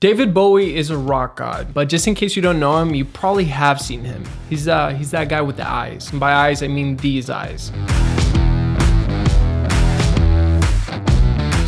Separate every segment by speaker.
Speaker 1: David Bowie is a rock god, but just in case you don't know him, you probably have seen him. He's that guy with the eyes. And by eyes, I mean these eyes.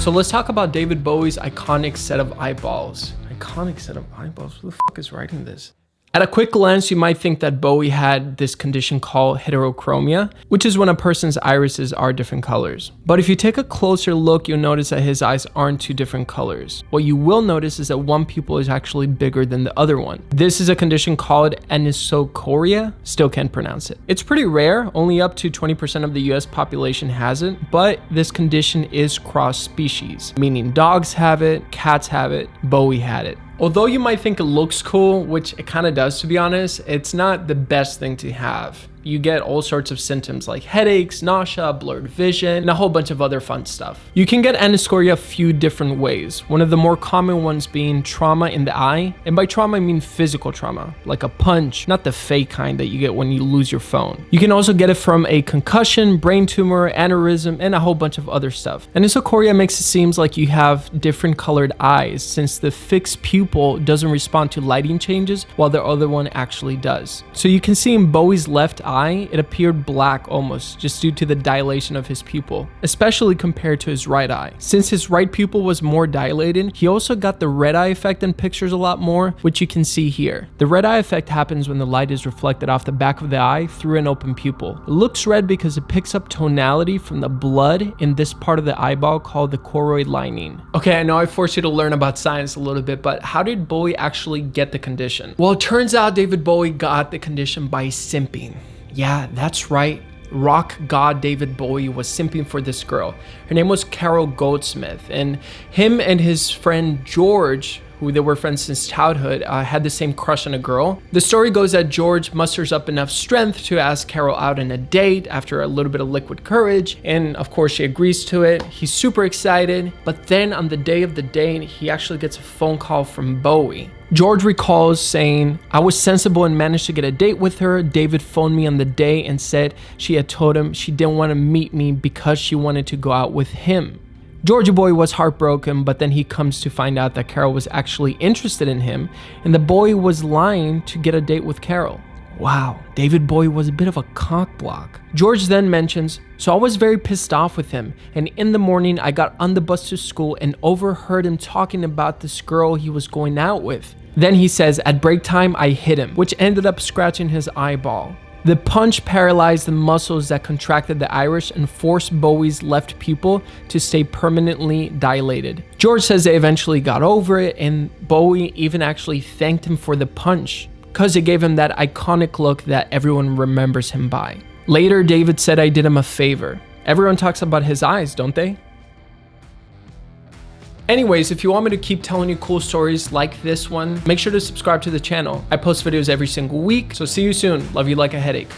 Speaker 1: So let's talk about David Bowie's iconic set of eyeballs. Iconic set of eyeballs? Who the fuck is writing this? At a quick glance, you might think that Bowie had this condition called heterochromia, which is when a person's irises are different colors. But if you take a closer look, you'll notice that his eyes aren't two different colors. What you will notice is that one pupil is actually bigger than the other one. This is a condition called anisocoria. Still can't pronounce it. It's pretty rare. Only up to 20% of the US population has it, but this condition is cross-species, meaning dogs have it, cats have it, Bowie had it. Although you might think it looks cool, which it kind of does to be honest, it's not the best thing to have. You get all sorts of symptoms like headaches, nausea, blurred vision, and a whole bunch of other fun stuff. You can get anisocoria a few different ways. One of the more common ones being trauma in the eye. And by trauma, I mean physical trauma, like a punch, not the fake kind that you get when you lose your phone. You can also get it from a concussion, brain tumor, aneurysm, and a whole bunch of other stuff. Anisocoria makes it seem like you have different colored eyes since the fixed pupil doesn't respond to lighting changes while the other one actually does. So you can see in Bowie's left eye, it appeared black almost just due to the dilation of his pupil, especially compared to his right eye. Since his right pupil was more dilated, he also got the red eye effect in pictures a lot more, which you can see here. The red eye effect happens when the light is reflected off the back of the eye through an open pupil. It looks red because it picks up tonality from the blood in this part of the eyeball called the choroid lining. Okay, I know I forced you to learn about science a little bit, but how did Bowie actually get the condition? Well, it turns out David Bowie got the condition by simping. Yeah, that's right. Rock god David Bowie was simping for this girl. Her name was Carol Goldsmith, and him and his friend George, who they were friends since childhood, had the same crush on a girl. The story goes that George musters up enough strength to ask Carol out on a date after a little bit of liquid courage, and of course she agrees to it. He's super excited, but then on the day of the date, he actually gets a phone call from Bowie. George recalls saying, "I was sensible and managed to get a date with her. David phoned me on the day and said she had told him she didn't want to meet me because she wanted to go out with him." Georgia boy was heartbroken, but then he comes to find out that Carol was actually interested in him and the boy was lying to get a date with Carol. Wow, David Bowie was a bit of a cockblock. George then mentions, "So I was very pissed off with him, and in the morning I got on the bus to school and overheard him talking about this girl he was going out with. Then he says, at break time I hit him, which ended up scratching his eyeball. The punch paralyzed the muscles that contracted the iris and forced Bowie's left pupil to stay permanently dilated." George says they eventually got over it, and Bowie even actually thanked him for the punch, because it gave him that iconic look that everyone remembers him by. Later, David said, "I did him a favor." Everyone talks about his eyes, don't they? Anyways, if you want me to keep telling you cool stories like this one, make sure to subscribe to the channel. I post videos every single week, so see you soon. Love you like a headache.